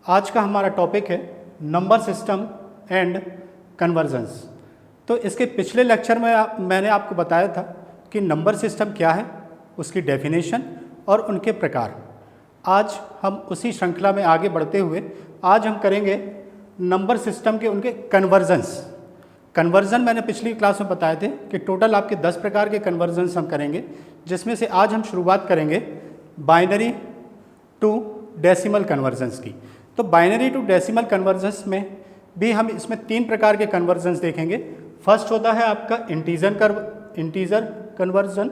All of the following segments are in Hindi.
आज का हमारा टॉपिक है नंबर सिस्टम एंड कन्वर्जन्स। तो इसके पिछले लेक्चर में मैंने आपको बताया था कि नंबर सिस्टम क्या है, उसकी डेफिनेशन और उनके प्रकार। आज हम उसी श्रृंखला में आगे बढ़ते हुए आज हम करेंगे नंबर सिस्टम के उनके कन्वर्जन्स। कन्वर्जन मैंने पिछली क्लास में बताए थे कि टोटल आपके 10 प्रकार के कन्वर्जन्स हम करेंगे, जिसमें से आज हम शुरुआत करेंगे बाइनरी टू डेसिमल कन्वर्जन्स की। तो बाइनरी टू डेसिमल कन्वर्जन्स में भी हम इसमें 3 प्रकार के कन्वर्जन्स देखेंगे। फर्स्ट होता है आपका इंटीजर कन्वर्जन,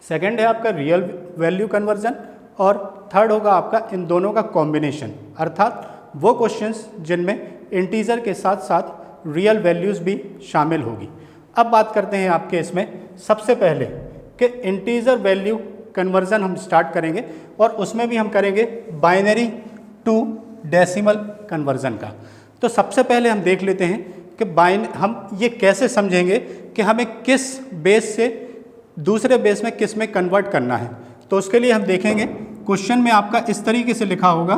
सेकंड है आपका रियल वैल्यू कन्वर्जन और थर्ड होगा आपका इन दोनों का कॉम्बिनेशन, अर्थात वो क्वेश्चंस जिनमें इंटीजर के साथ साथ रियल वैल्यूज़ भी शामिल होगी। अब बात करते हैं आपके इसमें सबसे पहले कि इंटीजर वैल्यू कन्वर्जन हम स्टार्ट करेंगे और उसमें भी हम करेंगे बाइनरी टू डेसिमल कन्वर्जन का। तो सबसे पहले हम देख लेते हैं कि हम ये कैसे समझेंगे कि हमें किस बेस से दूसरे बेस में किस में कन्वर्ट करना है। तो उसके लिए हम देखेंगे क्वेश्चन में आपका इस तरीके से लिखा होगा।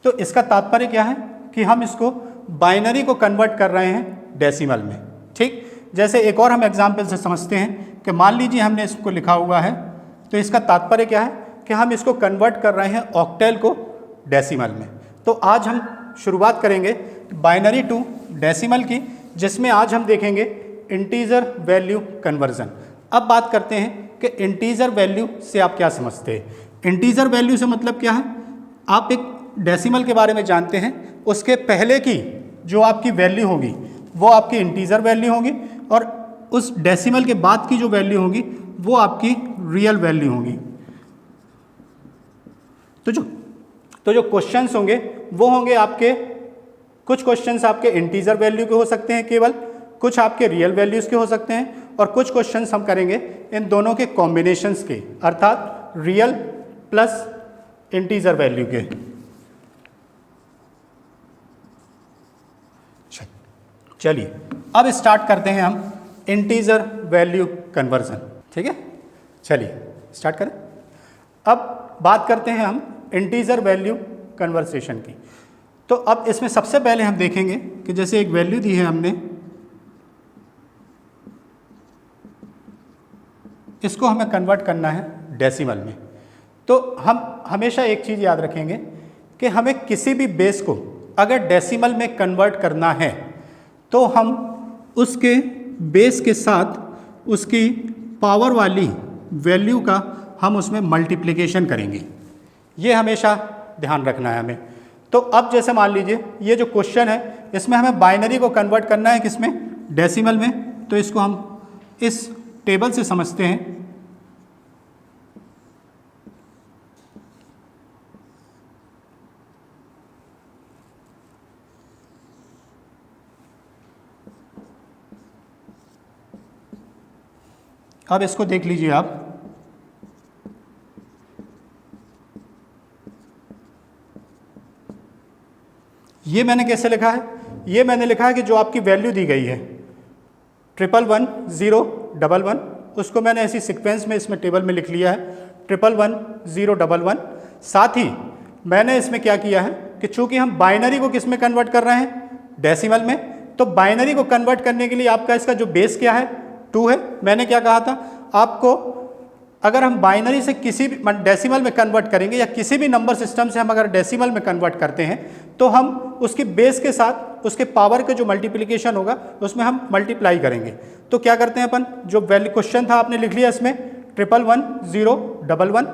तो इसका तात्पर्य क्या है कि हम इसको बाइनरी को कन्वर्ट कर रहे हैं डेसिमल में। ठीक, जैसे एक और हम एग्जाम्पल से समझते हैं कि मान लीजिए हमने इसको लिखा हुआ है, तो इसका तात्पर्य क्या है कि हम इसको कन्वर्ट कर रहे हैं ऑक्टेल को डेसिमल में। तो आज हम शुरुआत करेंगे बाइनरी टू डेसिमल की, जिसमें आज हम देखेंगे इंटीजर वैल्यू कन्वर्जन। अब बात करते हैं कि इंटीजर वैल्यू से आप क्या समझते हैं। इंटीजर वैल्यू से मतलब क्या है, आप एक डेसिमल के बारे में जानते हैं, उसके पहले की जो आपकी वैल्यू होगी वो आपकी इंटीजर वैल्यू होगी और उस डेसिमल के बाद की जो वैल्यू होगी वो आपकी रियल वैल्यू होगी। तो जो क्वेश्चंस होंगे वो होंगे आपके, कुछ क्वेश्चंस आपके इंटीजर वैल्यू के हो सकते हैं केवल, कुछ आपके रियल वैल्यूज़ के हो सकते हैं और कुछ क्वेश्चंस हम करेंगे इन दोनों के कॉम्बिनेशंस के, अर्थात रियल प्लस इंटीजर वैल्यू के। चलिए अब स्टार्ट करते हैं हम इंटीजर वैल्यू कन्वर्जन। ठीक है, चलिए स्टार्ट करें। अब बात करते हैं हम इंटीजर वैल्यू कन्वर्सेशन की। तो अब इसमें सबसे पहले हम देखेंगे कि जैसे एक वैल्यू दी है हमने, इसको हमें कन्वर्ट करना है डेसिमल में। तो हम हमेशा एक चीज़ याद रखेंगे कि हमें किसी भी बेस को अगर डेसिमल में कन्वर्ट करना है तो हम उसके बेस के साथ उसकी पावर वाली वैल्यू का हम उसमें मल्टीप्लिकेशन करेंगे। ये हमेशा ध्यान रखना है हमें। तो अब जैसे मान लीजिए ये जो क्वेश्चन है इसमें हमें बाइनरी को कन्वर्ट करना है किसमें, डेसिमल में। तो इसको हम इस टेबल से समझते हैं। अब इसको देख लीजिए आप, ये मैंने कैसे लिखा है, ये मैंने लिखा है कि जो आपकी वैल्यू दी गई है 1110111, उसको मैंने ऐसी सीक्वेंस में इसमें टेबल में लिख लिया है 1111011। साथ ही मैंने इसमें क्या किया है कि चूंकि हम बाइनरी को किस में कन्वर्ट कर रहे हैं, डेसिमल में, तो बाइनरी को कन्वर्ट करने के लिए आपका इसका जो बेस क्या है 2 है। मैंने क्या कहा था आपको, अगर हम बाइनरी से किसी भी डेसिमल में कन्वर्ट करेंगे या किसी भी नंबर सिस्टम से हम अगर डेसिमल में कन्वर्ट करते हैं तो हम उसके बेस के साथ उसके पावर के जो मल्टीप्लिकेशन होगा उसमें हम मल्टीप्लाई करेंगे। तो क्या करते हैं अपन, जो वैल्यू क्वेश्चन था आपने लिख लिया इसमें 1111011।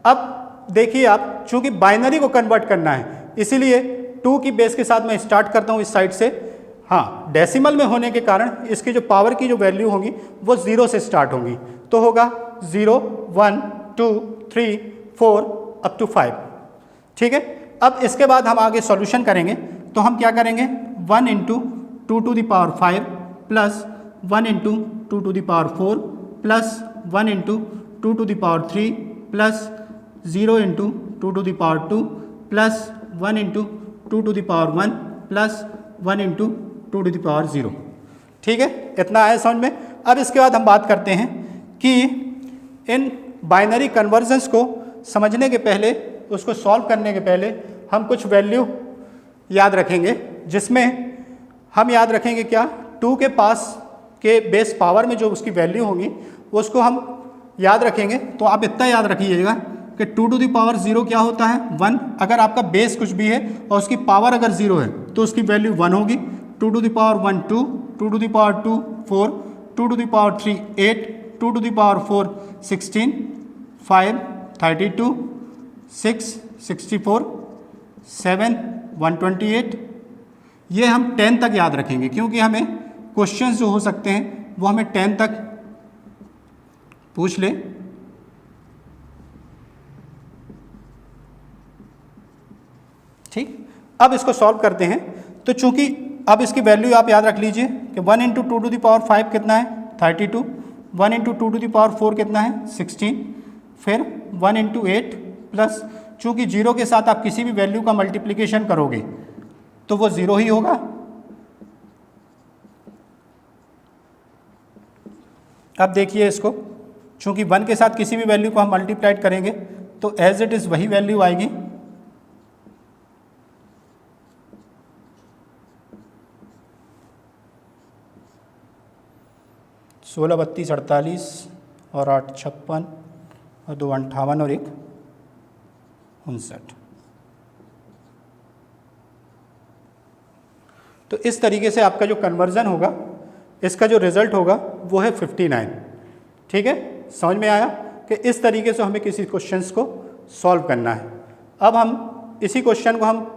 अब देखिए आप, चूंकि बाइनरी को कन्वर्ट करना है इसीलिए 2 की बेस के साथ मैं स्टार्ट करता हूँ इस साइड से। हाँ, डेसिमल में होने के कारण इसकी जो पावर की जो वैल्यू होगी वो 0 से स्टार्ट होगी। तो होगा 0 1 2 3 4 अप टू 5। ठीक है, अब इसके बाद हम आगे सॉल्यूशन करेंगे। तो हम क्या करेंगे, 1 into 2 to the power 5 plus 1 into 2 to the power 4 plus 1 into 2 to the power 3 plus 0 into 2 to the power 2 plus 1 into 2 to the power 1 plus 1 into 2 to the power 0। ठीक है, इतना है समझ में। अब इसके बाद हम बात करते हैं कि इन बाइनरी कन्वर्जन्स को समझने के पहले उसको सॉल्व करने के पहले हम कुछ वैल्यू याद रखेंगे, जिसमें हम याद रखेंगे क्या, 2 के पास के बेस पावर में जो उसकी वैल्यू होंगी उसको हम याद रखेंगे। तो आप इतना याद रखिएगा कि 2 टू द पावर 0 क्या होता है, 1। अगर आपका बेस कुछ भी है और उसकी पावर अगर 0 है तो उसकी वैल्यू 1 होगी। 2 to the power 1 2, 2 to the power 2 4, 2 to the power 3 8, 2 to the power 4 16, 5 32, 6 64, 7 128। ये हम 10 तक याद रखेंगे, क्योंकि हमें क्वेश्चंस जो हो सकते हैं वो हमें 10 तक पूछ ले। ठीक, अब इसको सॉल्व करते हैं। तो चूंकि अब इसकी वैल्यू आप याद रख लीजिए कि 1 इंटू 2 टू द पावर 5 कितना है, 32। 1 इंटू 2 टू द पावर 4 कितना है, 16। फिर 1 इंटू 8 प्लस, चूंकि 0 के साथ आप किसी भी वैल्यू का मल्टीप्लिकेशन करोगे तो वो 0 ही होगा। अब देखिए इसको, चूंकि 1 के साथ किसी भी वैल्यू को हम मल्टीप्लाइड करेंगे तो एज इट इज़ वही वैल्यू आएगी। सोलह 32 48 और 8 56 और 2 58 और 1 59। तो इस तरीके से आपका जो कन्वर्जन होगा, इसका जो रिजल्ट होगा वो है 59। ठीक है, समझ में आया कि इस तरीके से हमें किसी क्वेश्चंस को सॉल्व करना है। अब हम इसी क्वेश्चन को हम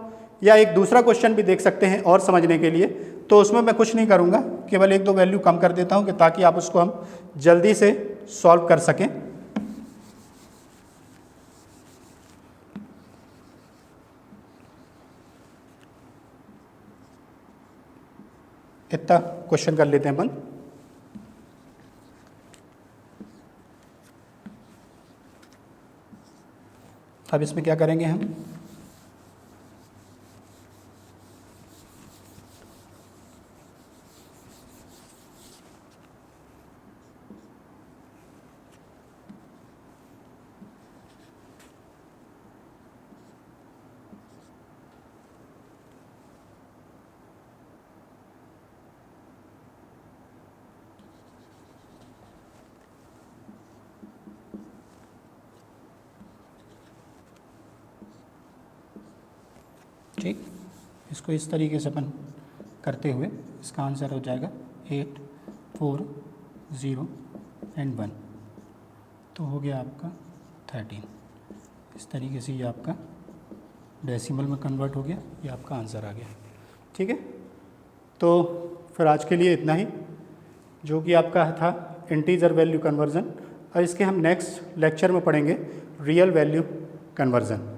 या एक दूसरा क्वेश्चन भी देख सकते हैं और समझने के लिए। तो उसमें मैं कुछ नहीं करूँगा, केवल 1-2 वैल्यू कम कर देता हूँ कि ताकि आप उसको हम जल्दी से सॉल्व कर सकें। इतना क्वेश्चन कर लेते हैं अपन। अब इसमें क्या करेंगे हम, ठीक, इसको इस तरीके से अपन करते हुए इसका आंसर हो जाएगा 8 4 0 एंड 1। तो हो गया आपका 13। इस तरीके से ये आपका डेसिमल में कन्वर्ट हो गया, ये आपका आंसर आ गया। ठीक है, तो फिर आज के लिए इतना ही, जो कि आपका था इंटीजर वैल्यू कन्वर्जन। और इसके हम नेक्स्ट लेक्चर में पढ़ेंगे रियल वैल्यू कन्वर्जन।